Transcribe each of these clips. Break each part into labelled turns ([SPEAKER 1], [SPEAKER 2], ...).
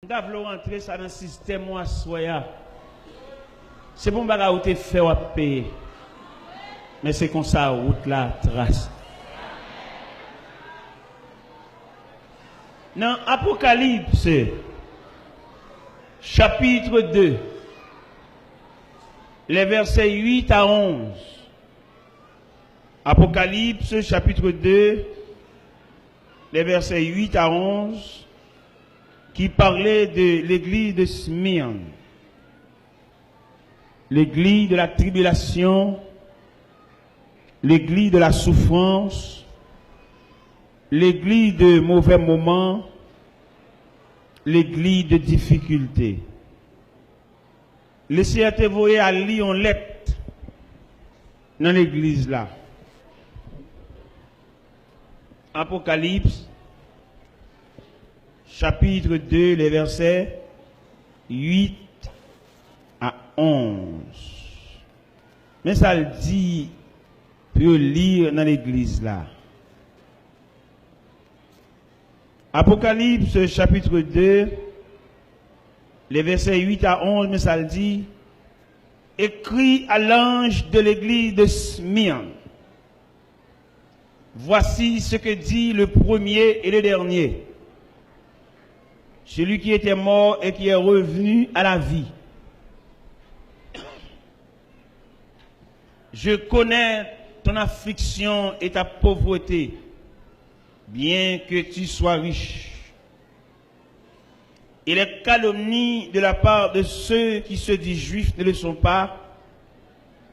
[SPEAKER 1] Nous avons rentrer ça dans le système moi soya. C'est pour bagarre où te fait ou payer. Mais c'est comme ça route la trace. Dans Apocalypse chapitre 2 les versets 8 à 11. Apocalypse chapitre 2 les versets 8 à 11 qui parlait de l'église de Smyrne. L'église de la tribulation, l'église de la souffrance, l'église de mauvais moments, l'église de difficultés. Laissez te voyer à lire en lettre dans l'église là. Apocalypse, chapitre 2, les versets 8 à 11. Mais ça le dit pour lire dans l'église là. Apocalypse chapitre 2, les versets 8 à 11, mais ça le dit, écrit à l'ange de l'église de Smyrne. Voici ce que dit le premier et le dernier. Celui qui était mort et qui est revenu à la vie. Je connais ton affliction et ta pauvreté, bien que tu sois riche. Et les calomnies de la part de ceux qui se disent juifs ne le sont pas,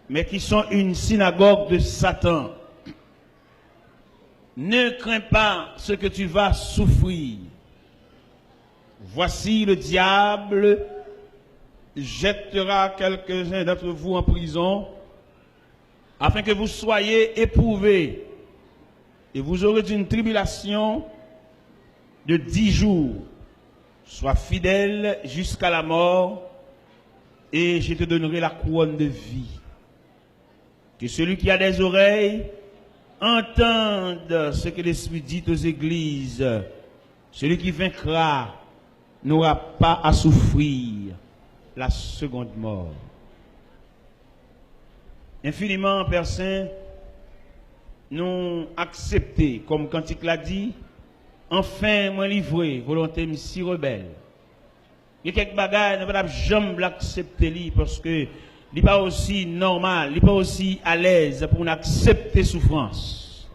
[SPEAKER 1] mais qui sont une synagogue de Satan. Ne crains pas ce que tu vas souffrir. Voici le diable jettera quelques-uns d'entre vous en prison, afin que vous soyez éprouvés. Et vous aurez une tribulation de 10 jours. Sois fidèle jusqu'à la mort, et je te donnerai la couronne de vie. Que celui qui a des oreilles entende ce que l'Esprit dit aux églises. Celui qui vaincra n'aura pas à souffrir la seconde mort. Infiniment, Père Saint, nous accepter, comme Cantique l'a dit, enfin, moi livré, volonté si rebelle. Il y a quelques bagages, nous ne pouvons jamais l'accepter parce que il n'est pas aussi normal, il n'est pas aussi à l'aise pour accepter souffrance.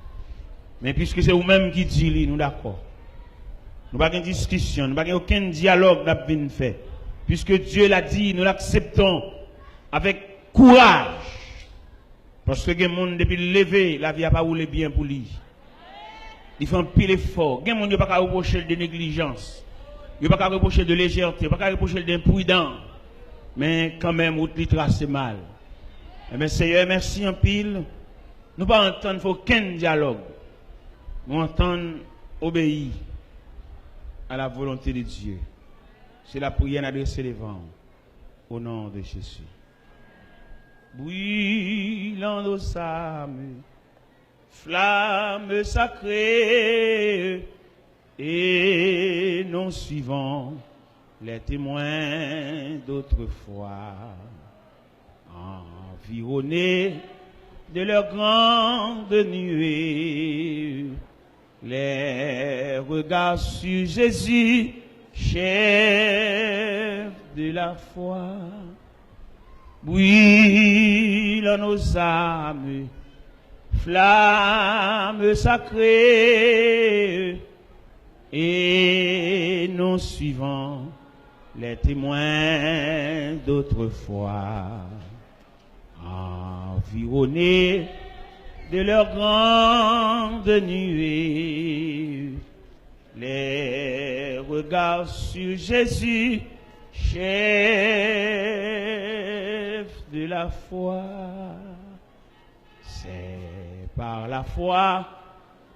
[SPEAKER 1] Mais puisque c'est vous-même qui dit, nous d'accord. Nous n'avons pas de discussion, nous n'avons aucun dialogue n'a fait. Puisque Dieu l'a dit, nous l'acceptons avec courage. Parce que les gens, depuis le lever, la vie n'a pas roulé bien pour lui. Il fait un pile effort. Les gens ne peuvent pas reprocher de négligence. Ils ne peuvent pas reprocher de légèreté. Ils ne peuvent pas reprocher d'imprudence. Mais quand même, vous tracez mal. Mais Seigneur, merci en pile. Nous ne pas entendre aucun dialogue. Nous entendons obéir à la volonté de Dieu. C'est la prière adressée devant. Au nom de Jésus. Brûlant nos âmes, flamme sacrée, et nous suivons les témoins d'autrefois, environnés de leurs grandes nuées, les regards sur Jésus, chef de la foi. Brûlant nos âmes, flamme sacrée, et nous suivons les témoins d'autrefois, environnés de leurs grandes nuées, les regards sur Jésus, chef de la foi. C'est par la foi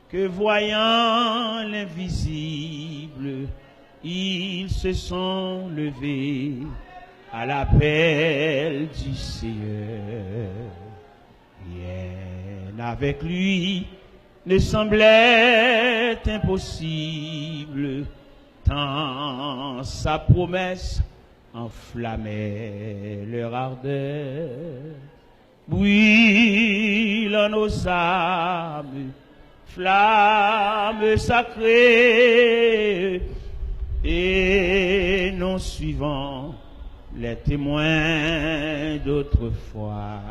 [SPEAKER 1] que voyant l'invisible, ils se sont levés à l'appel du Seigneur. Rien avec lui ne semblait impossible. tant sa promesse enflammait leur ardeur. Brûlant nos âmes, flamme sacrée, et nous suivons les témoins d'autrefois,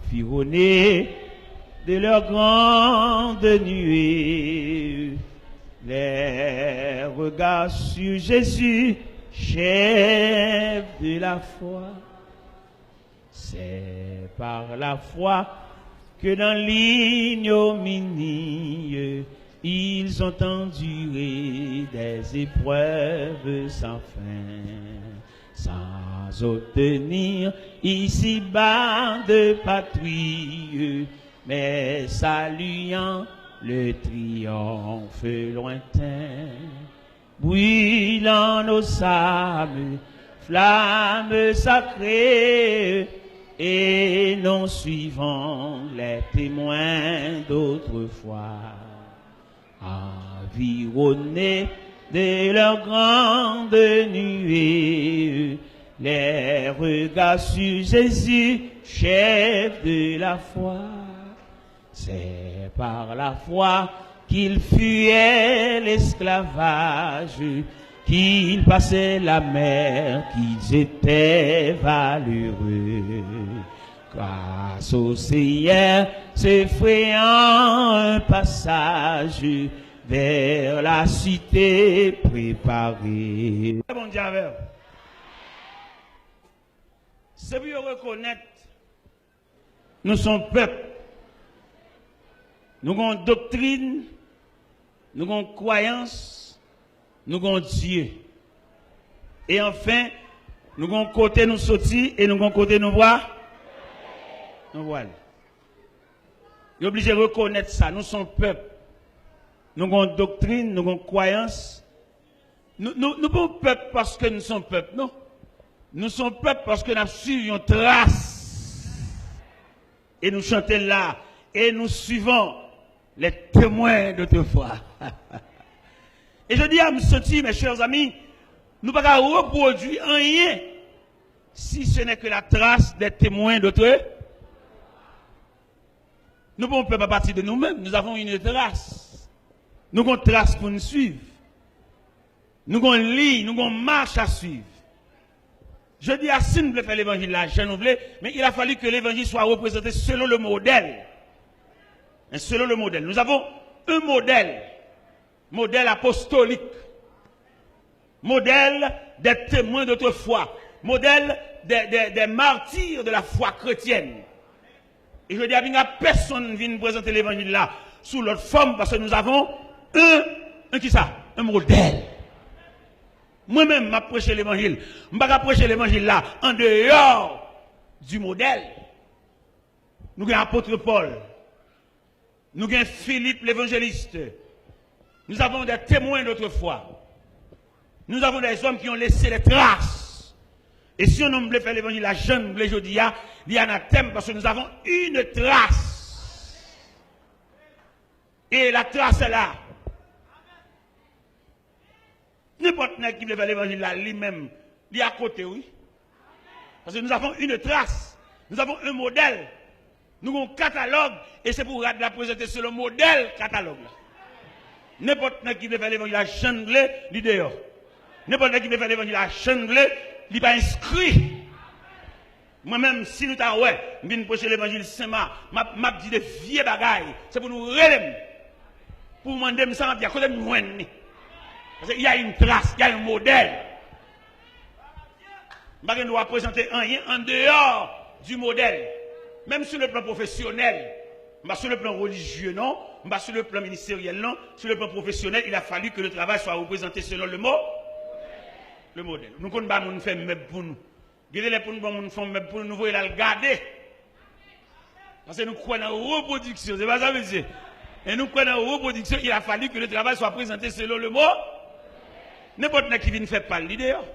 [SPEAKER 1] environnés de leur grande nuée, les regards sur Jésus, chef de la foi. C'est par la foi que dans l'ignominie, ils ont enduré des épreuves sans fin, sans obtenir ici-bas de patrie, mais saluant le triomphe lointain. Brûlant nos âmes, flammes sacrées, et nous suivons les témoins d'autrefois, environnés de leur grande nuée, les regards sur Jésus, chef de la foi. C'est par la foi qu'ils fuyaient l'esclavage, qu'ils passaient la mer, qu'ils étaient valeureux. Grâce au Seigneur, se frayant un passage vers la cité préparée. Bon Dieu, c'est pour reconnaître, nous sommes peuple, nous avons doctrine, nous avons croyance, nous avons Dieu. Et enfin, nous avons côté nous sortir et nous avons côté nous voir. Nous voilà. Nous sommes obligés de reconnaître ça. Nous sommes peuple. Nous avons doctrine, nous avons croyance. Nous sommes peuple parce que nous sommes peuple, non? Nous sommes peuple parce que nous suivons une trace. Et nous chantons là. Et nous suivons les témoins d'autrefois. Et je dis à me sentir, mes chers amis, nous ne pouvons pas reproduire rien si ce n'est que la trace des témoins d'autrefois. Nous ne pouvons pas partir de nous-mêmes, nous avons une trace. Nous avons une trace pour nous suivre. Nous avons une ligne, nous avons une marche à suivre. Je dis à si nous voulons faire l'évangile là, je nous voulais, mais il a fallu que l'évangile soit représenté selon le modèle. Et selon le modèle. Nous avons un modèle. Modèle apostolique. Modèle des témoins d'autrefois. Modèle des martyrs de la foi chrétienne. Et je dis à personne vient présenter l'évangile là sous l'autre forme parce que nous avons un modèle. Moi-même, je prêché l'évangile. Je ne vais pas prêcher l'évangile là en dehors du modèle. Nous avons l'apôtre Paul. Nous avons Philippe l'évangéliste. Nous avons des témoins d'autrefois. Nous avons des hommes qui ont laissé des traces. Et si on veut faire l'évangile à jeune, je dis, il y a un thème parce que nous avons une trace. Et la trace est là. N'importe qui veut faire l'évangile là, lui-même, il est à côté, oui. Parce que nous avons une trace. Nous avons un modèle. Nous avons un catalogue. Et c'est pour la présenter sur le modèle catalogue. N'importe qui veut faire l'évangile à Chandler, il est dehors. N'importe qui veut faire l'évangile à Chandler, il n'est pas inscrit. Moi-même, si nous t'avons, je viens prêcher l'évangile Saint-Marc, m'a dit des vieux bagailles. C'est pour nous relèver. Pour demander ça, il y a côté de nous. Parce qu'il y a une trace, il y a un modèle. Je ne dois présenter rien en dehors du modèle. Même sur le plan professionnel, sur le plan religieux, non, sur le plan ministériel, non, sur le plan professionnel, il a fallu que le travail soit représenté selon le mot. Le modèle. Nous ne pouvons pas faire même pour nous. Regardez pour nous faire même pour nous, voyez là le garder. Parce que nous croyons dans la reproduction, c'est pas ça, monsieur. Et nous croyons dans la reproduction, il a fallu que le travail soit présenté selon le mot. N'importe qui vient faire parler dehors.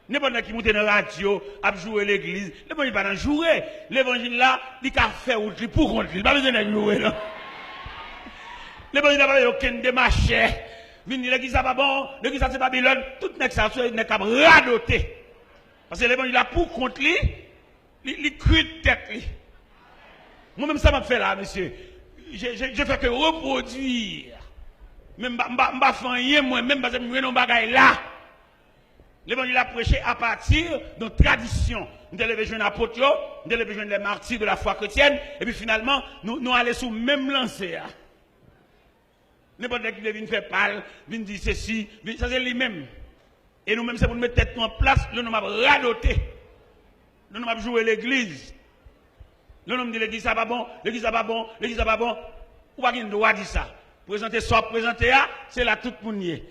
[SPEAKER 1] N'importe qui monte dans la radio, a joué l'église. L'évangile pas dans jouer. L'évangile là, il a fait autre pour contre. Il n'a pas besoin de jouer là. L'évangile n'a pas aucun démarche. Vin dire l'église ça pas bon, l'église ça c'est Babylone, tout n'est ça n'est qu'à radoter. Parce que l'évangile là pour contre lui, il cru de tête lui. Moi-même ça m'a fait là, monsieur. Je fais que reproduire. Même m'ba faire rien moi même parce que moi non bagaille là. L'évangile a prêché à partir de tradition. Nous avons besoin d'apôtres, nous avons besoin des martyrs de la foi chrétienne, et puis finalement, nous allons sous le même lancé. N'importe qui vient faire parler, vient dire ceci, ça c'est lui-même. Et nous-mêmes, c'est pour nous mettre tête en place, nous nous avons radoté. Nous nous avons joué l'église. Nous nous avons dit l'église ça pas bon, l'église ça pas bon, l'église ça pas bon. Ou pas qu'il doit dire ça. Présenter soit présenter, c'est là tout le monde y est.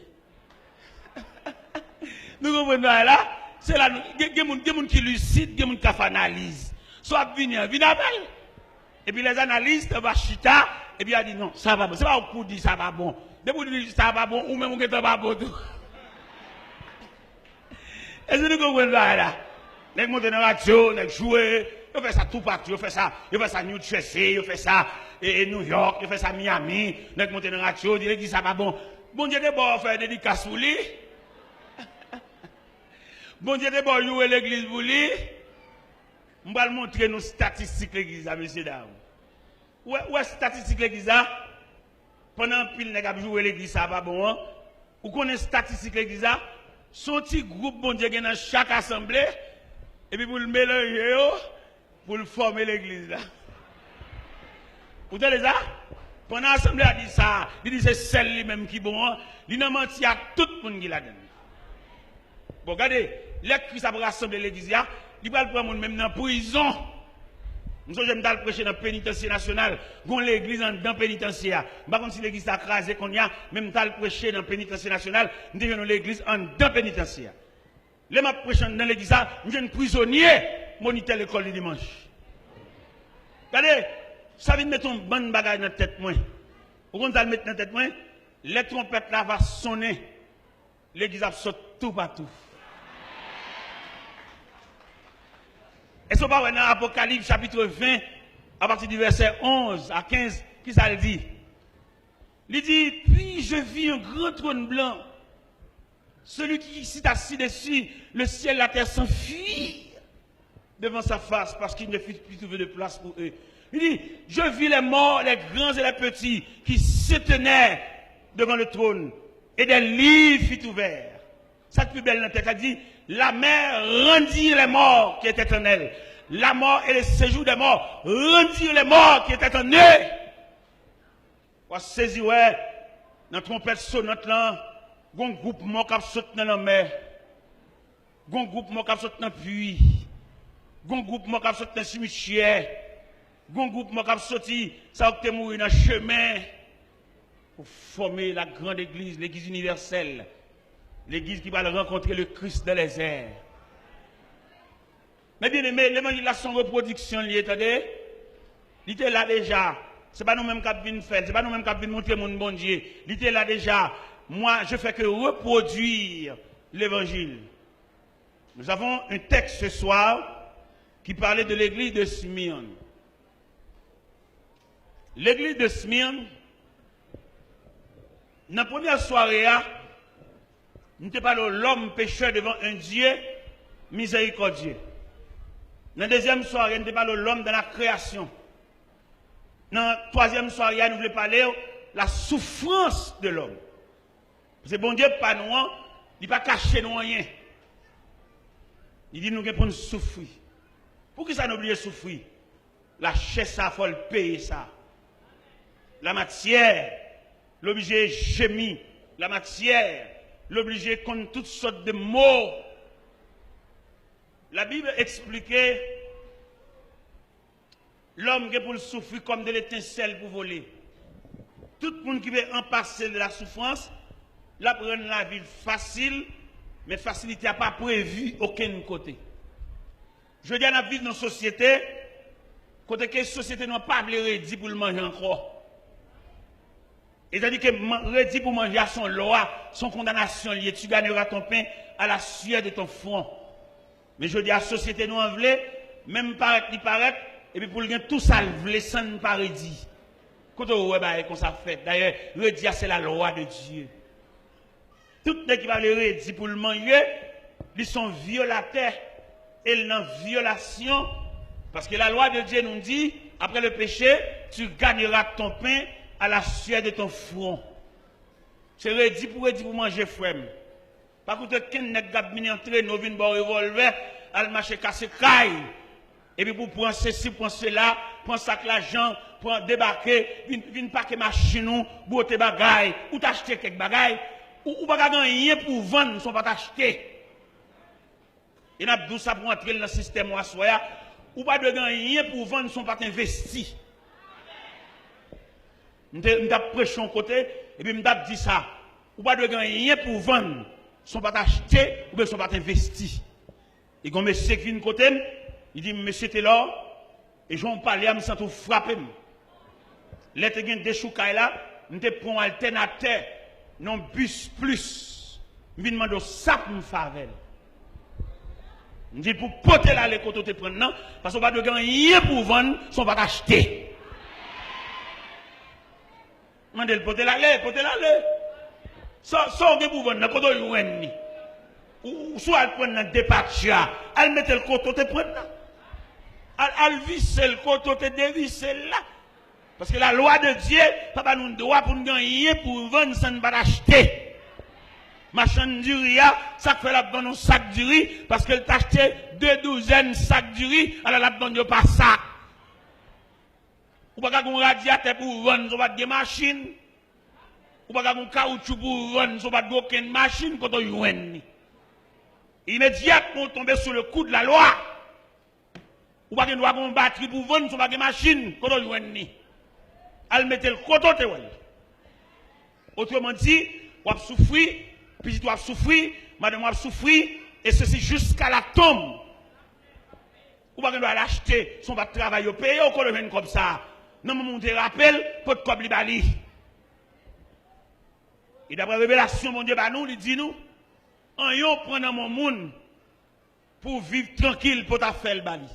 [SPEAKER 1] Nous comprenons là, c'est là, il y a des gens qui lucident, il y a des gens qui analysent. Soit venir avec. Et puis les analystes vont chita, et puis il dit non, ça va bon. C'est pas au coup de dire ça va bon. Dès que vous dites ça va bon, ou même vous ne pas bon tout. Est-ce que nous comprenons là? Les gens montent dans la radio, les jouer, ils font ça tout partout, ils font ça New Jersey, ils font ça New York, ils font ça Miami, les gens montent dans la radio, ils disent ça va bon. Bon Dieu, d'abord faire des dédicaces pour lui. Bon Dieu, d'abord jouer l'église pour lui. On va montrer nos statistiques l'église, messieurs dames. Ouais, statistiques l'église, pendant pile n'a pas joué l'église, ça va bon. Vous connaissez statistiques l'église, son petit groupe, bon Dieu, dans chaque assemblée, et puis pour le mélanger, pour le former l'église là. Vous entendez ça? Pendant l'assemblée, il dit c'est celle lui-même qui est bon, il n'a menti à tout le monde qui l'a donné. Bon, regardez, les Christ a rassemblé l'église, il va le prendre même dans la prison. Nous sommes dans le prêcher dans le pénitencier national, dans l'église dans le pénitencier. Par contre, si l'église a crasé qu'on y a, même dans le prêcher dans le pénitencier national, nous devons l'église en dans pénitencier. Les ma prêchant dans l'église, nous sommes prisonniers, moniteur l'école du dimanche. Regardez, ça vient de mettre une bonne bagaille dans la tête, moi. Vous comptez le mettre dans la tête, moi? Les trompettes là vont sonner. L'église a sauté tout partout. Et ce n'est pas dans Apocalypse chapitre 20, à partir du verset 11 à 15, qui ça le dit? Il dit, puis je vis un grand trône blanc. Celui qui s'est assis dessus, le ciel et la terre s'enfuient devant sa face parce qu'il ne fut plus trouvé de place pour eux. Il dit, je vis les morts, les grands et les petits qui se tenaient devant le trône et des livres furent ouverts. Ça plus belle dans la tête, elle dit, la mer rendit les morts qui étaient en elle. La mort et le séjour des morts rendirent les morts qui étaient en eux. On saisit, ouais, dans la trompette sonnante là, un groupe mort qui saute dans la mer. Un groupe mort qui saute dans le puits. Un groupe mort qui saute dans le cimetière. Un groupe mort qui saute, ça va mourir dans le chemin. Pour former la grande église, l'église universelle. L'église qui va rencontrer le Christ dans les airs. Mais bien aimé, l'évangile là, son reproduction, il était là déjà. Ce n'est pas nous-mêmes qui avons fait, ce n'est pas nous-mêmes qui avons montré mon bon Dieu. Il était là déjà. Moi, je fais que reproduire l'évangile. Nous avons un texte ce soir qui parlait de l'église de Smyrne. L'église de Smyrne, dans la première soirée, nous te parlons de l'homme pécheur devant un Dieu miséricordieux. Dans la deuxième soirée, nous te parlons de l'homme dans la création. Dans la troisième soirée, nous voulons parler de la souffrance de l'homme. Parce que bon Dieu, pas nous, il n'a pas caché nous rien. Il dit nous pour nous souffrir. Pour que ça nous oublie de souffrir? La chair, ça, il faut le payer ça. La matière, l'obligé gémir. La matière, l'obligé contre toutes sortes de mots. La Bible expliquait l'homme qui pour le souffrir comme de l'étincelle pour voler. Tout le monde qui veut en passer de la souffrance, là prendre la vie facile, mais facilité n'a pas prévu aucun côté. Je dis à la vie de nos sociétés, côté que les sociétés n'ont pas rédi pour le manger encore. Et c'est-à-dire que rédi pour manger à son loi, son condamnation liée, tu gagneras ton pain à la sueur de ton front. Mais je dis à la société nous en voulons, même paraître, et puis pour le gain tout ça, le sans ne pas rédi. Quand on voit comme ça fait, d'ailleurs, rédi c'est la loi de Dieu. Tout ce qui va le redire pour le manger, ils sont violateurs et ils sont en violation. Parce que la loi de Dieu nous dit, après le péché, tu gagneras ton pain à la sueur de ton front. C'est redit pour manger frère. Par contre, quand on a entré, nous venons bon revolver, al marché casser caille. Et puis pour prendre ceci, prendre cela, prendre sac l'argent, pour débarquer, venir paquer machine, botter bagaille, ou t'acheter quelques bagailles, ou pas gagner pour vendre, ne sont pas t'acheter. Et n'a d'où ça pour entrer dans le système ou assoya, ou pas de gagner pour vendre, ne sont pas investis. M't'a prêché un côté, et puis m't'a dit ça, ou pas de gagner pour vendre, ne sont pas achetés, ou bien ne sont pas investis. Et quand monsieur qui vient côté, il dit, monsieur t'es là, et je vais parler, je me sens tout frappé. Là, tu as des choukaï là, je te prends un alternateur, non bus plus. Je vais demander ça pour me faire. Je dis, pour porter là, les côtés te prendre, parce qu'on va de gagner pour vendre, son va acheter. Je dis, porter là, porter là. Ça, on va pour vendre, quand on y ou soit elle prend un départ, elle met le côté te prendre. Elle visse le côté te dévisse là. Parce que la loi de Dieu, papa nous doit pour nous gagner, pour vendre, ça ne va acheter. Machin du riz, ça fait la bonne sac du riz, parce qu'elle t'a acheté 2 douzaines sacs du riz, alors la bonne pas ça. Ou pas qu'on radiateur pour vendre, on va des machines. Ou pas qu'on caoutchouc pour vendre, on va aucune machine quand on y immédiatement on tombe sur le coup de la loi. Ou pas qu'on doit batterie pour vendre, on va des machines quand on y elle mettait le coton te wèl. Autrement dit, on va souffrir, puis tu vas souffrir, madame va souffrir, et ceci jusqu'à la tombe. Ou pas qu'on doit l'acheter, son va travailler au pays, ou qu'on le mène comme ça. Non, mon te rappelle, pour te comme bali. Et d'après révélation, mon Dieu, bah nous, il dit nous, en yon prend mon monde pour vivre tranquille, pour ta faire le bali.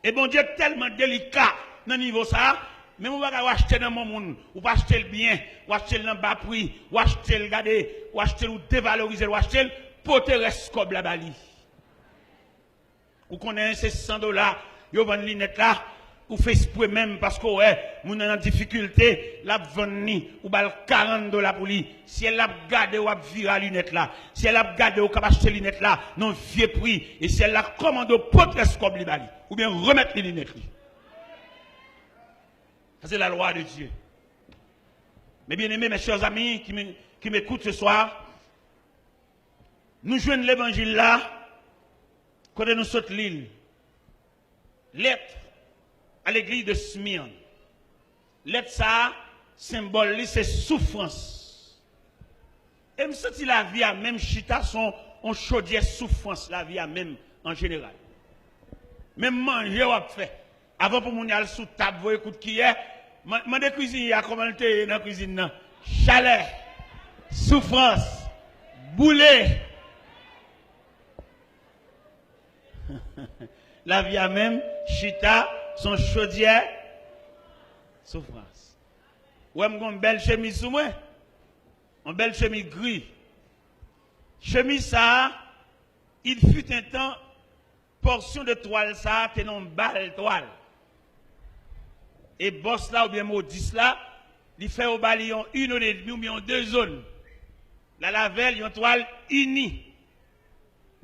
[SPEAKER 1] Et bon Dieu, tellement délicat, dans le niveau ça, mais on va acheter dans mon monde, ou pas acheter le bien, ou acheter le bas prix, ou acheter le garder, ou acheter le dévaloriser, ou acheter le poter reste comme la bali. Ou connaissez ces 100 $, vous vendez l'inette là, ou fait exprès même parce que ouais, mon en difficulté, la vendre ou bal 40 $ pour lui. Si elle a gardé ou a viré lunette là, si elle a gardé ou a acheté lunette là, non vieux prix, et si elle a commandé poter reste comme li bali, ou bien remettre les lunettes. C'est la loi de Dieu. Mais bien aimés, mes chers amis qui m'écoutent ce soir, nous jouons l'évangile là, quand nous saute l'île. Lettre à l'église de Smyrne. Lettre ça, symbole, c'est souffrance. Et me senti la vie à même chita son on chaudière souffrance, la vie à même en général. Même manger ou fait. Avant pour mon aller sous table, vous écoutez qui est, moi de cuisine, il y a commenté dans la cuisine, chaleur, souffrance, boulet. La vie à même, chita, son chaudière, souffrance. Ouais, j'ai une belle chemise sous moi, une belle chemise gris. Chemise ça, il fut un temps, portion de toile ça, t'es non balle toile. Et boss là, ou bien maudis là, il fait au balion une zone et demie ou bien 2 zones. La lavelle, il y a une toile unie.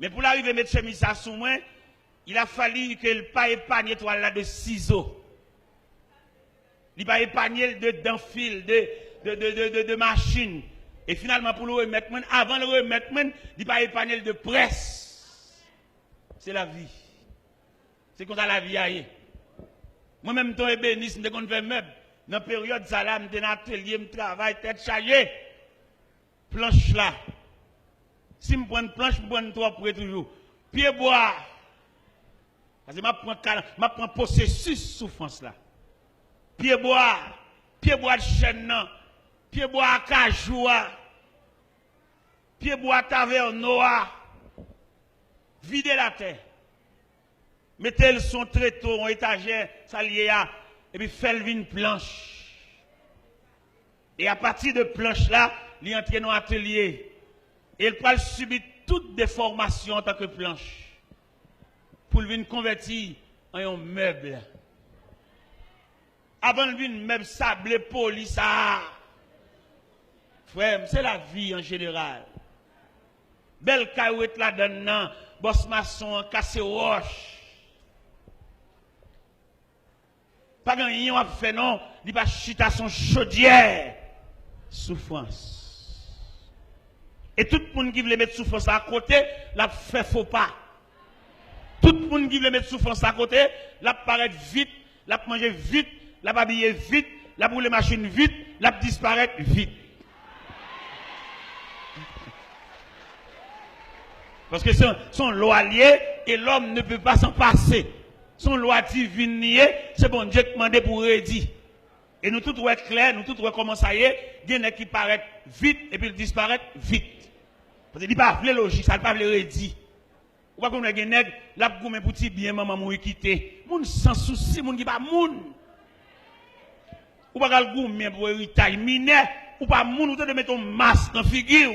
[SPEAKER 1] Mais pour l'arriver à mettre chemise ça sous moi, il a fallu que le pas épargne toile là de ciseaux. Il pas épargner de fil, de machine. Et finalement, pour le remettre, avant le remettre, il pas épargner de presse. C'est la vie. C'est comme ça la vie aille. Moi-même, je suis béni, je suis fait meuble. Dans la période, je suis dans l'atelier, je travaille, tête chargée. Planche là. Si je prends une planche, je prends 3 pour toujours. Pied bois. Parce que je prends processus souffrance là. Pied bois de chêne, pied bois à cajoua, pied bois taverne noir. Videz la terre. Mettez le son tréteau en étagère, ça lié à, et puis faites une planche. Et à partir de planche là, il entre dans l'atelier. Et il peut subir toute déformation en tant que planche. Pour le venir convertir en un meuble. Avant de venir meuble sablé, poli, ça. Frère, c'est la vie en général. Belle carouette là-dedans, boss maçon, cassé roche. Pas gagné, on fait non, il va chita son chaudière. Souffrance. Et tout le monde qui veut mettre souffrance à côté, l'a fait faux pas. Tout le monde qui veut mettre souffrance à côté, l'a paraître vite, l'a manger vite, l'a habiller vite, l'a rouler machine vite, l'a disparaître vite. Parce que son loi liée et l'homme ne peut pas s'en passer. Son loi divine liée, c'est bon Dieu qui demande pour redire. Et nous tous voyons clair, nous tous voyons comment ça y est, il y a qui paraît vite et puis il disparaît vite. Parce qu'il n'y a pas de logique, ça ne pas le redire. Ou pas qu'on a des nègres, là pour pour petit bien maman mourir quitter. Moun sans souci, moun qui pas moun. Ou pas gal goumé pour héritage mineur, ou pas moun ou te de mettre un masque dans figure.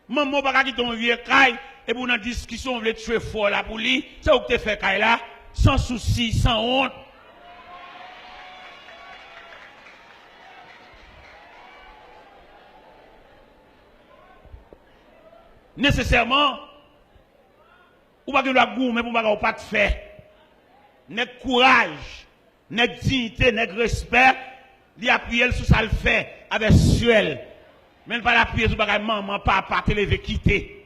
[SPEAKER 1] Maman pas quitter ton vieux caille et pour une discussion on veut tuer fort là pour lui, c'est où que tu fait caille là sans souci, sans honte. Nécessairement ou pas que la goût mais pour pas de faire. N'est courage, n'est dignité, n'est respect, li appuyer sur ça le fait avec suel. Mais pas l'appuyer sur bagay maman, papa, te lever quitter.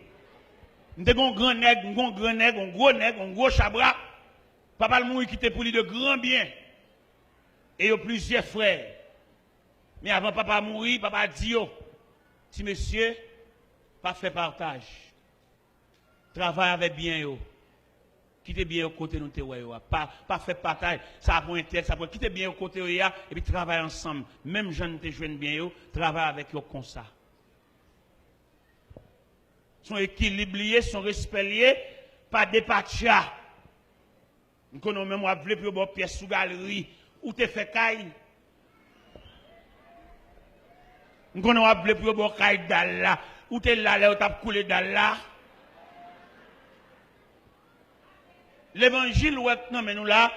[SPEAKER 1] Nous avons un grand nègre, un grand nègre, un gros nègre, un gros chabra. Papa le mourir quitter pour lui de grands biens. Et il y a plusieurs frères. Mais avant papa mourir, papa dit si monsieur, pas fait partage. Travaille avec bien yo. Quittez bien au côté nous te pas fait partage, ça pour intérêt, ça pour quittez bien au côté et puis travaille ensemble. Même gens te joignent bien yo, travaille avec yo comme ça. Son équilibre lié, son respect lié, pas dépacha. Nous connaissons même moi vle pour bon pièce sous galerie ou te fait caille. Nous connaissons vle pour bon caille d'Allah ou te là ou t'a coulé d'Allah. L'évangile, non, mais nous là,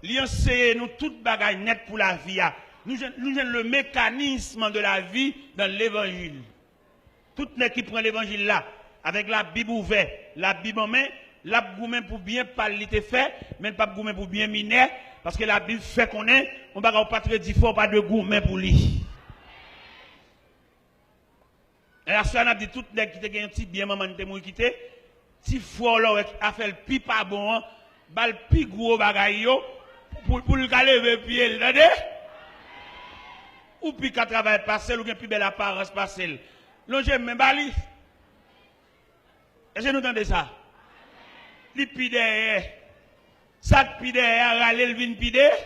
[SPEAKER 1] l'enseigne nous toute bagaille net pour la vie. Nous avons le mécanisme de la vie dans l'évangile. Tout le monde qui prend l'évangile là, avec la Bible ouverte, la Bible en main, la Bible pour bien parler te fait, mais pas gourmet pour bien miner, parce que la Bible fait qu'on est, on va pas très dit fort, pas de gourmet pour lui. Et la soirée, on a dit tout le monde qui te gagne un petit bien, maman, te mourir quitter, si fort là, a fait le pi pas bon, bal pi gros bagay yo pour le lever pied, entendez? Ou pi ka travail passer ou gen pi belle apparence passer. L'on j'aime même bali. Est-ce que nous entendez ça? Li pi derrière. Ça pi derrière râler le vin pi derrière.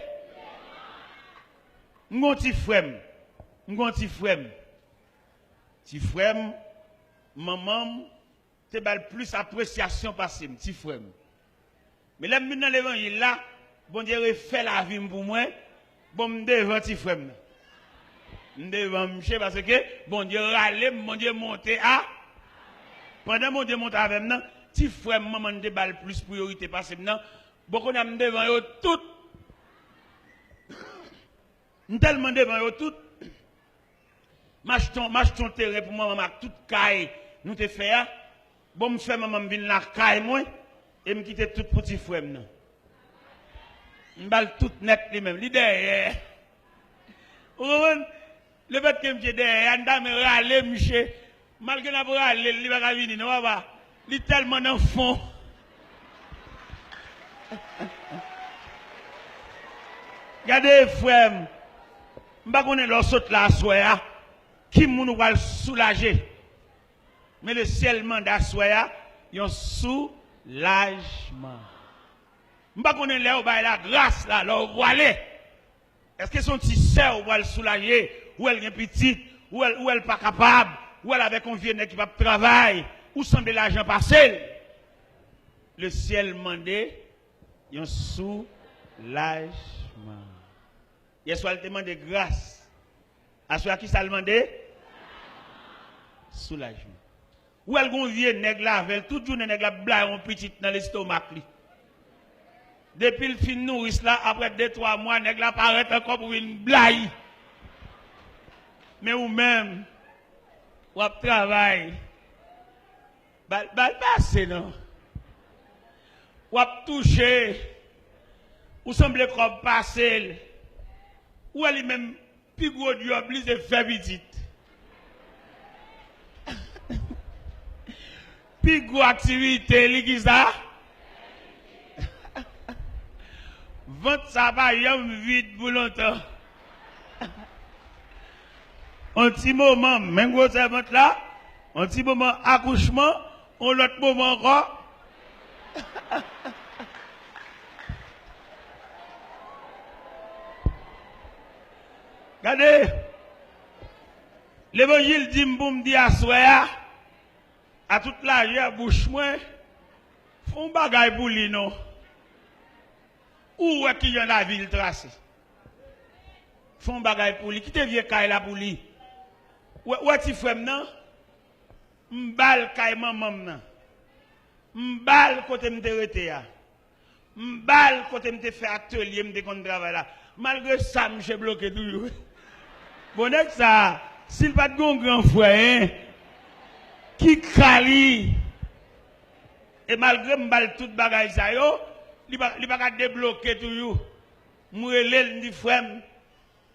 [SPEAKER 1] M'gon ti frème. M'gon ti frème. Ti frème maman te bal plus appréciation passer ti frème. Mais là, dans l'évangile là, bon Dieu refait la vie pour moi, bon me devant ti frère. Me devant monsieur parce que bon Dieu râler, bon Dieu monter à pendant mon Dieu monter avec moi, ti frère maman de balle plus priorité parce que maintenant beaucoup n'a me devant yo tout. Tellement devant yo tout. Marche ton terrain pour moi maman toute caille nous te faire. Bon me fait maman vinn la caille moi. Et me quitter tout petit frère non. M'bal tout net lui même, li derrière. Le fait que m'je derrière, ndame râler monsieur, malgré n'a pas râler, li va venir non va. Li tellement dans fond. Regardez frère, m'pa connait l'autre saute là soya, qui moun va soulager. Mais le ciel mandat soya, yon soulagement. M'pa connait là ou ba la grâce là, là voilé. Est-ce que son petit sœur va le soulager ou elle est petite ou elle pas capable ou elle avec un vieux nèg qui va travailler ou sans de l'argent passer. Le ciel mandé un soulagement. Hier soir il demande grâce. À soir qui ça demandé? Soulagement. Ou elle gon vieux nèg la avec toute journée nèg la blaye on petit dans l'estomac li. Depuis le fin nourrice là après 2-3 mois nèg la paraît encore pour une blaye. Mais ou même ou ap travail bal passé non. Ou ap touché ou semble comme passer ou elle même plus gros diable li se fait petite. Plus gros activité, li qui ça? Vente ça va yam vide pour longtemps. Un petit moment, même gros vente là, un petit moment accouchement, un autre moment encore. Regardez, l'évangile dit m'boum dit à soya. À toute la vie, à bouche moins, font bagay pour lui, non? Où est-ce qu'il y a la ville tracée? Font bagay pour lui. Qui te vient kay la pour lui? Où est-ce qu'il fait maintenant? M'bal kay maman nan. M'bal côté m'te rete ya. M'bal côté m'te fait atelier m'te kon travail là. Malgré ça, m'che bloqué toujours. Bon, ça, s'il pas de grand frère, hein? Qui cali et malgré m'bal tout bagay sa yo li pas débloquer toujours m'relel ndi frère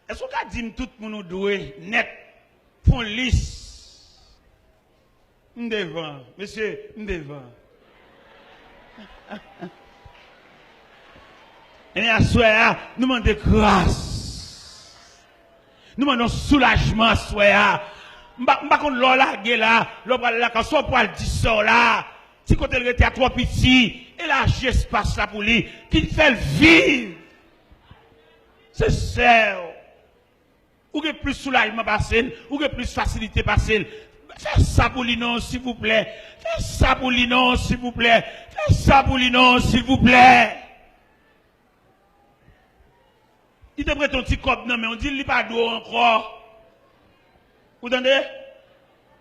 [SPEAKER 1] est-ce qu'on ka dit tout moun doué net font lisse m'devant monsieur m'devant et à soya nous demandons grâce nous demandons soulagement soya m'pa kon l'or la gè là, l'or la quand son poil dit ça là, si côté le était à trop petit, et là j'espace là pour lui, qu'il fait vivre. C'est ça. Ou que plus soulagement passer, ou que plus facilité passer. Faites ça pour lui non s'il vous plaît. Faites ça pour lui non s'il vous plaît. Faites ça pour lui non s'il vous plaît. Il te prête ton petit cop non mais on dit il pas d'eau encore. Vous entendez?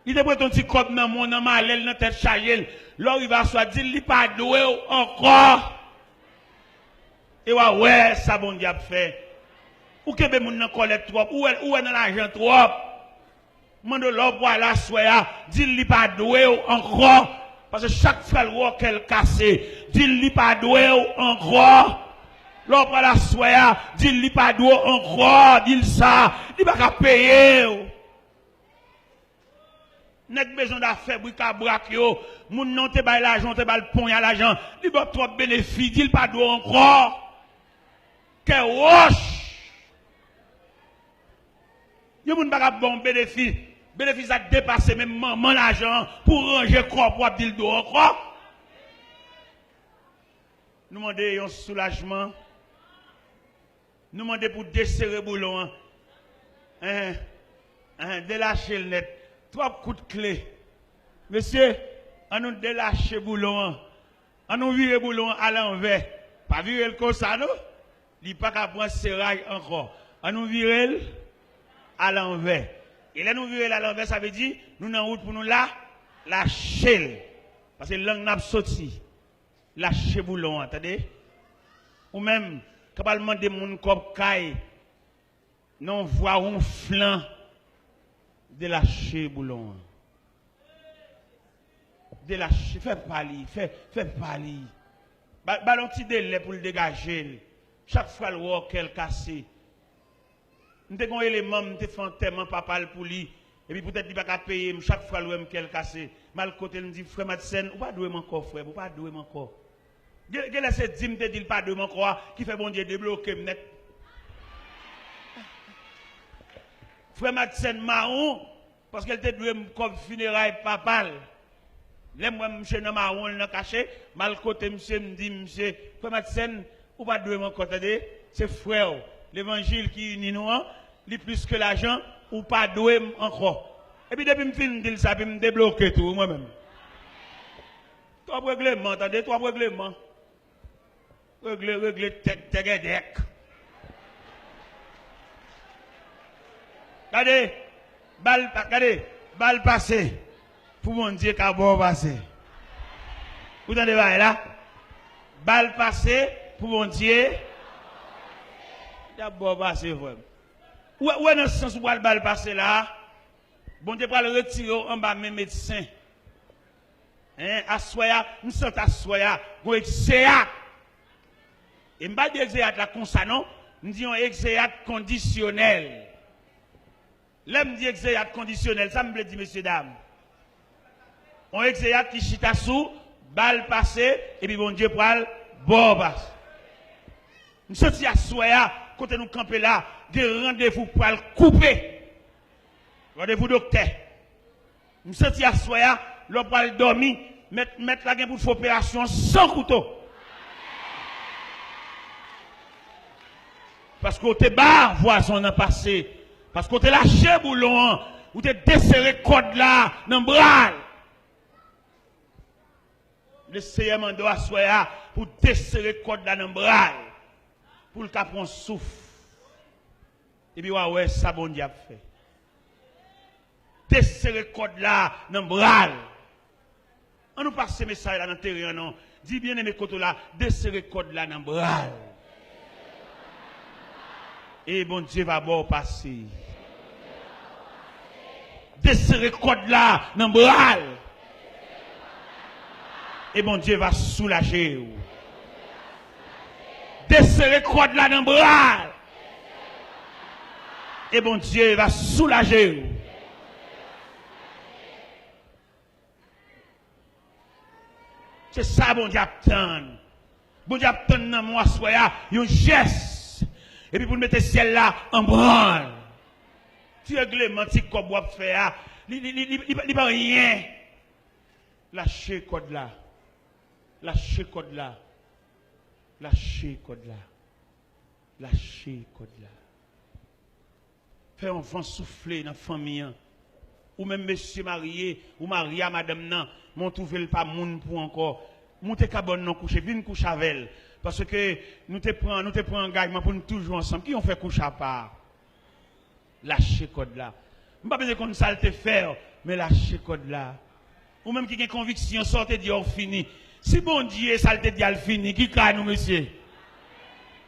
[SPEAKER 1] Il te prête un petit cop dans mon nom, dans la tête chargée. Là, il va soit dire, il pas doué encore. Et ouais, ça bon diable fait. Ou que be moun nan collecte trop, ou est dans l'argent trop. Mande l'homme pour la soya, dit il pas doué encore. Parce que chaque frère qu'elle casse, dit il pas doué encore. L'homme pour la soya, dit il pas doué encore. Dit ça, il pas payer. Net besoin d'affaires pour ka braque yo, moun non te bay l'argent, te bay le pont à l'argent, li ba trop bénéfice, il pas do encore. Que roche. Yo moun ba bon bénéfice, bénéfice a dépassé même maman l'argent pour ranger corps pour dire do encore. Nous demander un soulagement. Nous demander pour desserrer boulon. Délâcher le net. 3 coups de clé. Monsieur, on nous délâche boulon. On nous vire boulon à l'envers. Pas virer le comme ça, non? Il n'y a pas qu'à prendre serraille encore. On nous vire à l'envers. Et là, nous virer à l'envers, ça veut dire, nous en route pour nous là, lâcher. Parce que l'angle n'a pas sorti. Lâcher boulon, attendez? Ou même, quand on demande des gens comme caille, non, voir un flanc. Délâcher boulon. Délâcher, fais parler, fais parler. Ballon petit délai pour le dégager. Chaque fois le roi qu'elle casse. Nous avons un élément, nous avons fait tellement papa pour lui. Et puis peut-être qu'il ne va pas payer chaque fois le qu'elle casse. Mal côté nous dit frère Madsen, ou pas doué mon corps frère, ou pas doué mon corps. Quel est ce dit me dit pas doué mon corps qui fait bon Dieu débloquer net. Frère Madsen marron, parce qu'elle était douée comme funérailles papal. Là, moi, monsieur dans marron, il n'a caché. Mal côté, monsieur me dit, monsieur, frère Madsen, ou pas doué mon côté, c'est frère. L'évangile qui unit nous, il plus que l'argent, ou pas doué encore. Et puis, depuis que je finis de dire ça, je me débloquer tout, moi-même. 3 règlements, attendez, 3 règlements. Régler, tête, deck. Regardez, balle passée. pour mon Dieu qu'à bon passer. Vous entendez là? Balle passé pour mon Dieu. D'abord passer vraiment. Où est dans le sens où le balle passé là? Bon Dieu va le retirer en bas mes médecins. Hein, assoya, nous sommes assoya, go exéat. Et m'pas dire exéat là comme ça non, nous disons exéat conditionnel. Là me dit exéat conditionnel, ça me veut dire messieurs dames. On exéat qui chita sous, balle passée et puis bon Dieu pral bon passe. Nous sommes assoya, quand nous camper là, des rendez-vous pour le couper. Rendez-vous docteur. Nous sommes assoya, l'on va dormir, mettre la gain pour faire opération sans couteau. Parce qu'on te barre, voisin dans passé. Parce qu'on te lâché boulon, ou te desserré code là, dans le bras. Le Seigneur m'a doit soya pour desserrer code là dans le bras. Pour le capon souffle. Et puis, ouais, ça bon Dieu a fait. Desserrer code là dans le bras. On nous passe ce message là dans le terrain, non. Dis bien aimé côté là, desserrer code là dans le bras. Et bon Dieu va bon passer. Desserrer code là dans le bras. Et bon Dieu va soulager. Desserrer code là dans le bras. Et bon Dieu va soulager. C'est ça, bon Dieu, attend. Bon Dieu, attend dans moi, soya, un geste. Et puis, pour mettre le ciel là en branle. Tu es glémantique comme vous faire. Il pas rien. Lâchez code là. Lâchez code là. Lâchez code là. Lâchez code là. Fais un vent souffler dans la famille. Ou même monsieur marié, ou marié à madame nan, mon trouvé pas moun pour encore. Montez cabane non coucher, viens coucher avec elle. Parce que nous te prenons engagement pour nous toujours ensemble. Qui on fait coucher à part? Lâchez code là. Je ne pas besoin qu'on ça te faire, mais lâchez code là. Ou même qui a une conviction, sortez dit on fini. Si bon Dieu, ça te dit al fini, qui craint nous, monsieur?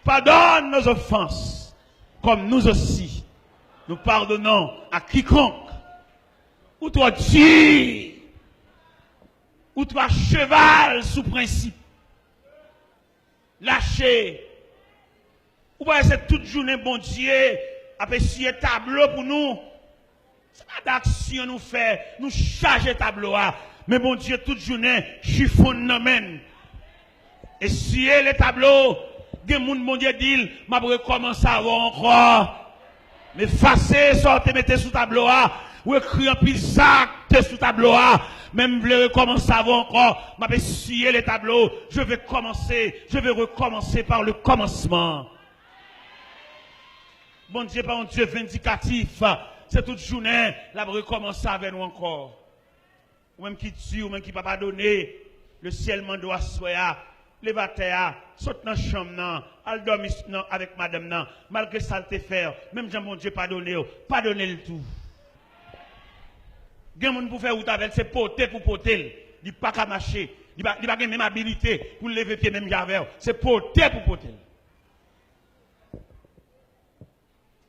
[SPEAKER 1] Pardonne nos offenses, comme nous aussi, nous pardonnons à quiconque. Ou toi Dieu, ou toi cheval sous principe. Lâchez. Ou pas c'est toute journée, bon Dieu, après si un tableau pour nous. C'est pas d'action nous fait, nous charger tableau. Mais bon Dieu, toute journée, chiffonne nous. Et si les tableaux, des gens, bon Dieu, dit, m'a recommencer avant encore. Mais facez, sortez, mettez sous tableau. Ou écrit en pizzac sous tableau. Même vous recommencer avant encore. M'a scié les tableaux. Je vais recommencer par le commencement. Bon Dieu, pas un Dieu vindicatif. C'est toute journée, la recommencer avec nous encore. Ou même qui tue, ou même qui ne peut pas donner, le ciel m'en doit soya, les batailles, saute dans la chambre, al dormir avec madame, malgré ça te faire, même Jean mon Dieu pardonner le tout. Gen moun pour faire ou avec c'est poter pour poter, il pas qu'à marcher, il pas même habilité pour lever pied même javel, c'est poter pour poter.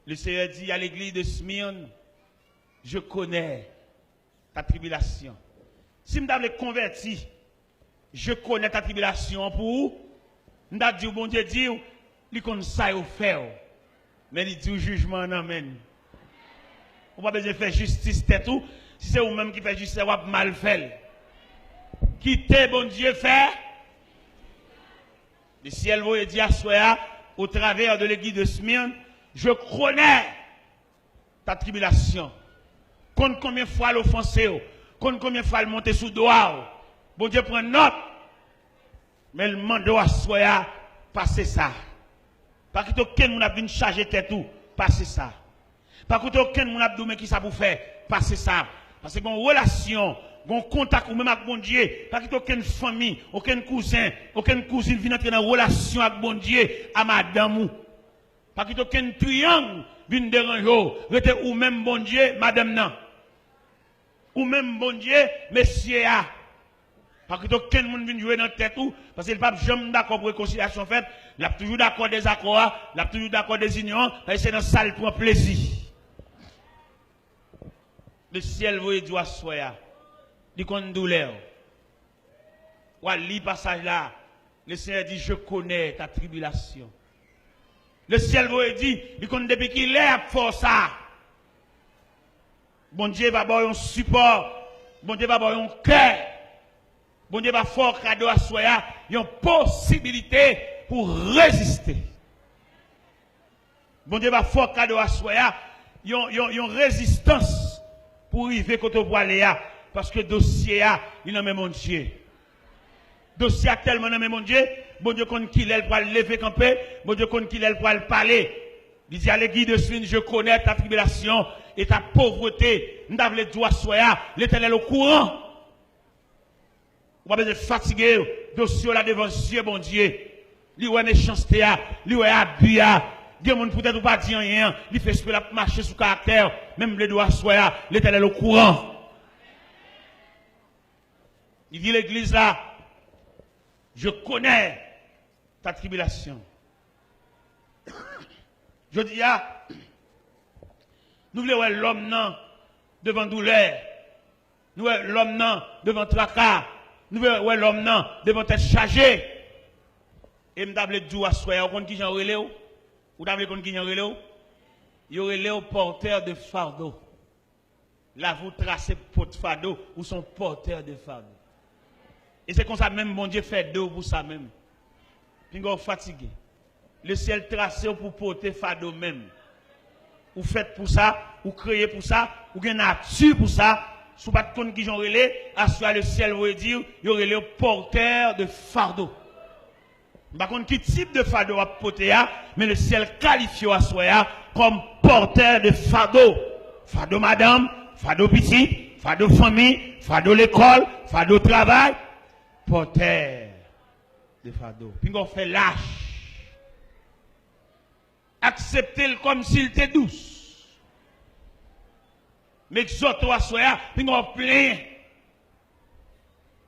[SPEAKER 1] Le Seigneur dit à l'église de Smyrne, je connais ta tribulation. Si je me converti, je connais ta tribulation pour je me dis, bon Dieu, dit, il connaît ça au faire. Mais il dit au jugement, amen. On va pas besoin de faire justice, c'est tout. Si c'est vous-même qui fait justice, vous avez mal fait. Quittez, bon Dieu, faire. Le ciel vous dit à soi, au travers de l'église de Smyrne, je connais ta tribulation. Compte combien de fois l'offenser, compte combien de fois le monter sous doigt. Bon Dieu prend note. Mais le mandat à soi, passer ça. Pas que aucun moun a venu charger tête tout, passer ça. Pas que aucun moun a dit qui ça pour faire, passer ça. Parce que une relation, un contact ou même avec bon Dieu, pas que aucune famille, aucun cousin, aucune cousine vient entrer dans relation avec bon Dieu à madame ou. Pas que aucun triangle vient déranger, rete ou même bon Dieu madame nan. ou même bon Dieu, messieurs, parce que aucun monde vient jouer dans la tête ou, parce que le pape jamais d'accord pour réconciliation faite, il a toujours d'accord des accords, il a toujours d'accord des unions, parce que c'est dans salle pour un plaisir. Le ciel vous dit à soya, dit qu'on douleur. Ou à lire passage là, le Seigneur dit je connais ta tribulation. Le ciel vous dit, dit qu'on depuis qu'il est à faire ça. Bon Dieu va avoir un support, bon Dieu va avoir un cœur. Bon Dieu va faire cadeau à soya, il y a une possibilité pour résister. Bon Dieu va faire cadeau à soya, il y a une résistance pour arriver quand on voit les parce que dossier il n'a même mon Dieu. Dossier a tellement dans mon Dieu, bon Dieu compte qu'il est pour lever camper, bon Dieu compte qu'il est pour parler. Il dit à l'église de Swin, je connais ta tribulation et ta pauvreté. Nous avons les doigts soya, l'Éternel au courant. Vous pas besoin de fatiguer, dossier là devant Dieu, bon Dieu. Lui ouais méchanceté, lui ouais abus, des gens peut-être pas dire rien, il fait ce la marcher sous caractère, même les doigts soya, l'Éternel au courant. Il dit l'église là, je connais ta tribulation. Je dis nous voulons l'homme non devant douleur, nous voulons l'homme non devant tracas, nous voulons l'homme non devant être chargé. Et me d'able dire à soi, on qui j'en relève, ou d'able qu'on qui j'en relève, il relève porteur de fardeau. Là vous tracez porte fardeau ou son porteur de fardeau. Et c'est comme ça même mon Dieu fait deux pour ça même. Puis on fatigué. Le ciel tracé pour porter fardeau même. Ou faites pour ça, ou créez pour ça, ou gagnez nature pour ça. Sous pas de compte qui j'en relève, à soi le ciel veut dire, il y aurait le porteur de fardeau. Par contre, quel type de fardeau à porter, mais le ciel qualifie à soi comme porteur de fardeau. Fardeau madame, fardeau petit, fardeau famille, fardeau l'école, fardeau travail, porteur de fardeau. Puis on fait lâche. Acceptez-le comme s'il était douce. Mais exhorte à soi, puis on plein.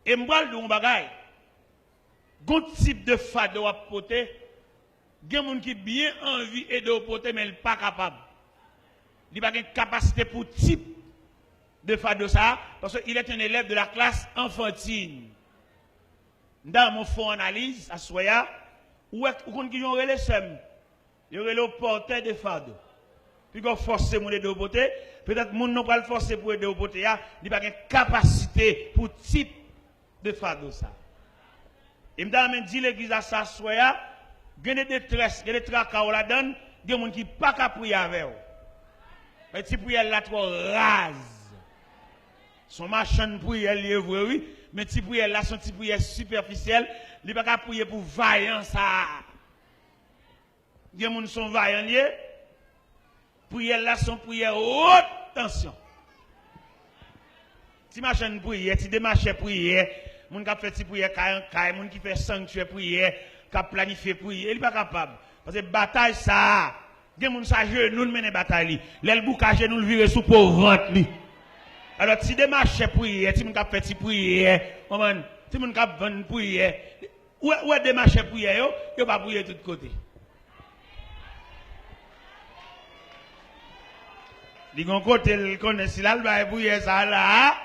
[SPEAKER 1] Et moi, le bagage. Gon type de fardeau à porter, il y a des gens qui bien envie et de porter, mais ils ne sont pas capables. Il n'a pas de capacité pour type de fardeau ça, parce qu'il est un élève de la classe enfantine. Dans mon fond analyse, à Soya, où est-ce qu'ils ont relé sem? Ils ont relé au porteur de fardeau. Puis ils ont forcé mon de porter, peut-être mon n'a pas le forcer pour aider au porter, il n'a pas de capacité pour type de fardeau ça. Et m'dame dit l'église à sa soya, il y a des détresse, il y a des tracas la donne, il y a des gens qui pas qu'à prier avec eux. Mais si prière là trop rase. Son machin prière lié vrai oui, mais si prière là son petit prière superficielle, il pas qu'à prier pour vaillant ça. Il y a des gens qui sont vaillants lié. Prière là son prière haute tension. Si machin prière, si démarche prière, moun qui fait petit prière kayan, moun qui fait sanctuaire prière, qui planifié prière, il n'est pas capable. Parce que bataille ça, gen moun sa genou mène bataille, l'el bouka genou le vire sous pour ventre li. Alors si démarche prière, si moun qui fait petit prière, si moun qui vend prière, où démarche prière yo pas prier de tout côté. Li gon côté il connaît si là il va prier ça là,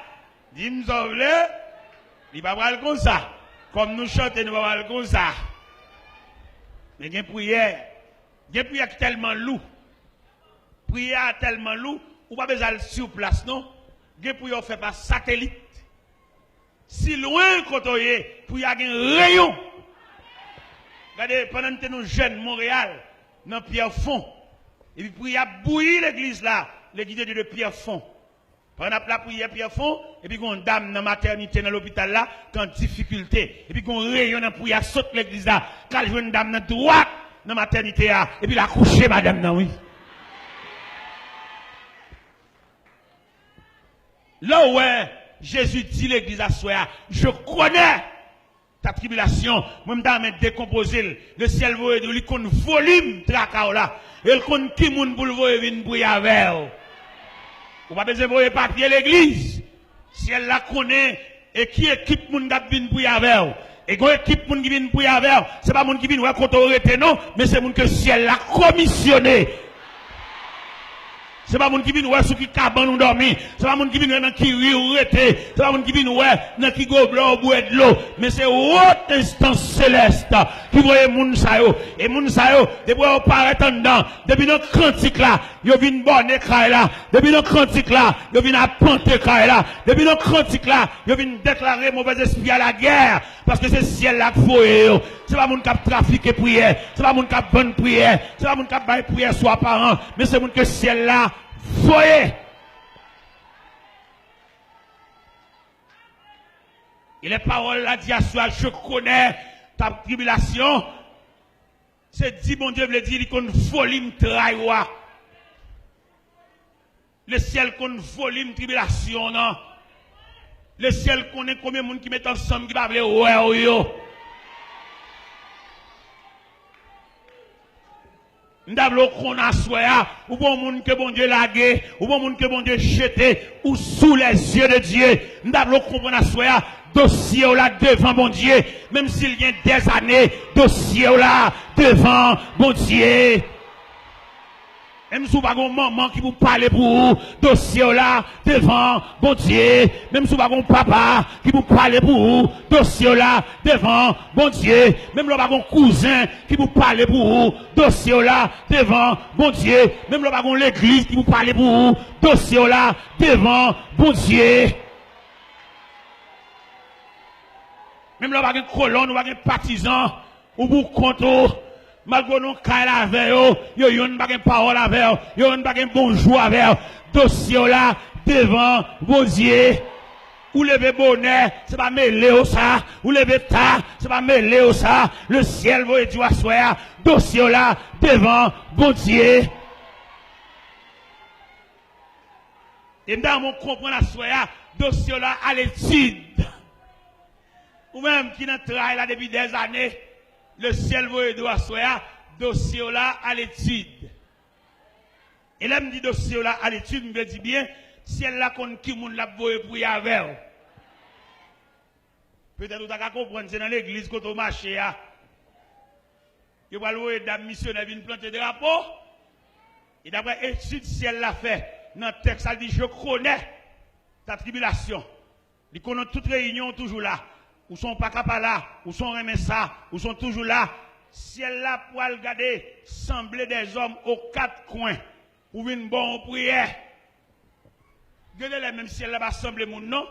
[SPEAKER 1] dit m'sauve il va pas comme ça. Comme nous chantons, nous va pas comme ça. Mais il y a une prière. Il y a une prière tellement lourd. Prière tellement lourd, ou pas besoin de sur place, non? Il y a une prière fait par satellite. Si loin quand on est, prière a un rayon. Regardez, pendant que nous jeunes Montréal, dans Pierrefonds, et puis prière bouillir l'église là, l'église de Pierrefonds. Pendant la prière Pierrefonds, et puis qu'on dame dans la maternité dans l'hôpital là, quand difficulté, et puis qu'on rayon dans prière saute l'église là, quand je vois une dame dans droite dans la maternité là, et puis la coucher madame non oui. Là où Jésus dit l'église à soi, je connais ta tribulation, moi me décomposer, le ciel va lui qu'on volume tracao là, et le qu'on qui moun pour le venir prier avec. Vous pas besoin de papier l'église. Si elle la connaît, et qui équipe moun qui vient pour y avec. Et quand équipe moun qui vient pour y avec, c'est pas moun qui vient contre autorité non, mais c'est moun que si elle l'a commissionné. C'est pas moun qui vient ouais sous qui cabane ou dormi, c'est pas moun qui vient dans qui ri ou rete, c'est pas moun qui vient ouais dans qui gobelin ou boire de l'eau, mais c'est haute instance céleste qui voit moun sa yo et moun sa yo depuis on paraît en dedans, depuis notre cantique là, yo vinn bonne caille là, depuis notre cantique là, yo vinn apporter caille là, depuis notre cantique là, yo vinn déclarer mauvais esprit à la guerre parce que c'est ciel là qui faut c'est pas moun qui trafiquer prière, c'est pas moun qui bonne prière, c'est pas moun qui bail prière soit par an, mais c'est moun que ciel là voyez. Et les paroles là dit à soi, je connais ta tribulation. C'est dit, bon Dieu, veut dire qu'on folie me trahir. Le ciel qu'on folie me tribulation, non. Le ciel connaît combien de monde qui met ensemble qui va appeler ouais, yo. Ndablo qu'on a soya, ou bon monde que bon Dieu lagué, ou bon monde que bon Dieu jeté, ou sous les yeux de Dieu. Ndablo qu'on a soya, dossier là devant bon Dieu, même s'il y a des années, dossier là devant bon Dieu. Même si vous n'avez pas maman qui vous parle pour vous, dossier là devant bon Dieu. Même si vous n'avez pas papa qui vous parle pour vous, dossier là devant bon Dieu. Même si vous n'avez pas cousin qui vous parle pour vous, dossier là devant bon Dieu. Même si vous n'avez pas l'église qui vous parle pour vous, dossier là devant bon Dieu. Même si vous n'avez pas colonne, vous n'avez pas partisan, ou vous comptez. Malgré nous, kaila avec eux, yo yon pas de parole avec eux, yo yon pas de bonjour avec eux, dossier là, devant vos yeux. Ou levez bonnet, c'est pas mêlé au ça, ou levez ta, c'est pas mêlé au ça, le ciel va être à soir, dossier là, devant bon Dieu. Et dans mon comprendre à soir, dossier là, à l'étude. Ou même qui n'a travaillé là depuis des années, le ciel va être à soir, dossier là à l'étude. Et là, me dit dossier là à l'étude, me dit bien, ciel là qu'on qui moun la voye pour y avoir. Peut-être vous avez compris, c'est dans l'église quand on marche. Il va louer des missionnaires viennent planter des drapeaux. Et d'après étude ciel l'a fait, dans le texte, ça dit, je connais ta tribulation. Il connaît toute réunion toujours là. Ou sont pas capables là, ou sont remis ça, ou sont toujours là. Ciel là pour regarder, sembler des hommes aux quatre coins, pour une bonne prière. Regardez les mêmes ciel là va sembler mon nom.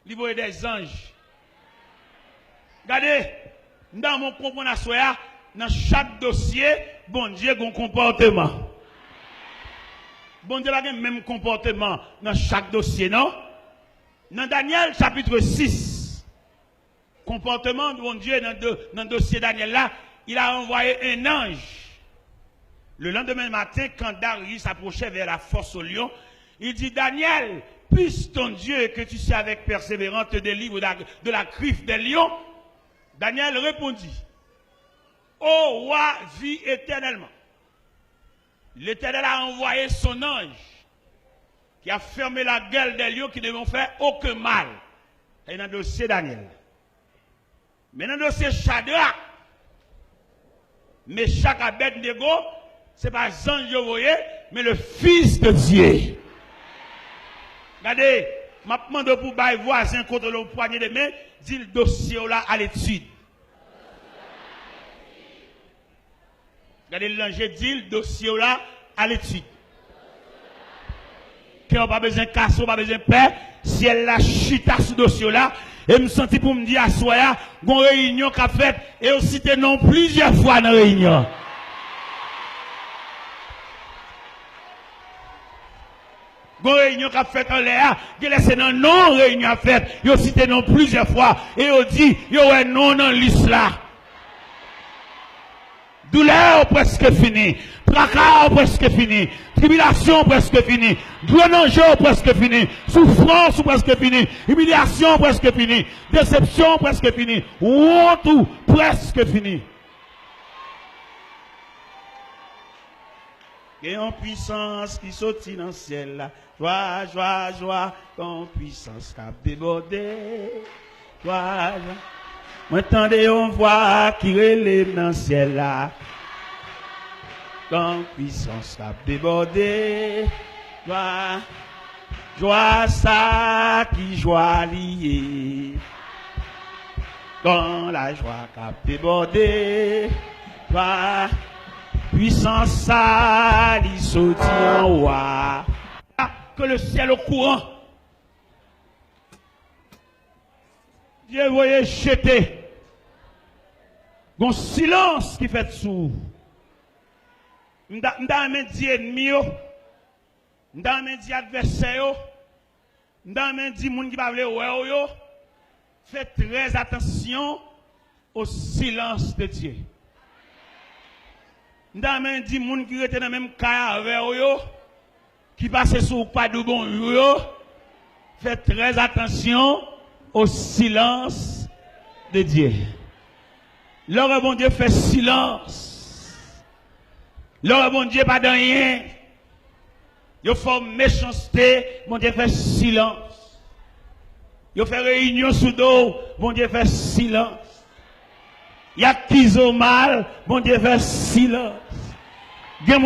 [SPEAKER 1] Il voit des anges. Regardez, dans mon comprendre à soi, dans chaque dossier, bon Dieu a un comportement. Bon Dieu a le même comportement dans chaque dossier, non? Dans Daniel chapitre 6, comportement de mon Dieu dans le dossier Daniel là, il a envoyé un ange. Le lendemain matin, quand Darius s'approchait vers la fosse au lion, il dit, Daniel, puisse ton Dieu que tu sais avec persévérance te délivre de la griffe des lions. Daniel répondit, ô roi, vis éternellement. L'Éternel a envoyé son ange qui a fermé la gueule des lions qui ne vont faire aucun mal. Et dans le dossier Daniel. Mais dans le dossier Shadrach, Meshach et Abednego, ce n'est pas ange que vous voyez, mais le Fils de Dieu. Regardez, je demande pour les voisins contre le poignet de main, dit le dossier là à l'étude. Regardez, l'ange dit le dossier là à l'étude. Qui n'a pas besoin de casse, pas besoin de paix, si elle la chita sur ce dossier là, et me senti pour me dire à soya, une réunion qu'a fait, et aussi cité non plusieurs fois dans la réunion. Une réunion qu'a fait en l'air, qui laisse non non réunion à fait, et aussi cité non plusieurs fois, et on dit, yo ouais non dans liste là. Douleur presque fini, tracas presque fini, tribulation presque fini, grenage presque fini, souffrance presque fini, humiliation presque fini, déception presque fini, honte presque fini. Et en puissance qui sortit dans le ciel là. Joie, joie, joie, en puissance qui a débordé. Joie, joie. M'entendez on voit qui relève dans le ciel là. En puissance qui a débordé. Joie, joie ça qui joie liée. Dans la joie qui a débordé. Joie. Puissance ça, il saute en haut. Que le ciel au courant. Dieu voyait jeter. Un silence qui fait sous. M'dame dit ennemi, m'dame dit adversaire, m'dame dit moun qui va vle ouais yo. Faites très attention au silence de Dieu. M'dame dit moun qui rete dans même cas avec yo, qui passe sur pas de bon yo. Faites très attention au silence de Dieu. L'heure bon Dieu fait silence. L'heure bon Dieu pas de rien. Il fait méchanceté, bon Dieu fait silence. Il fait réunion sous dos, bon Dieu fait silence. Il y a qui ont mal, bon Dieu fait silence. Il y a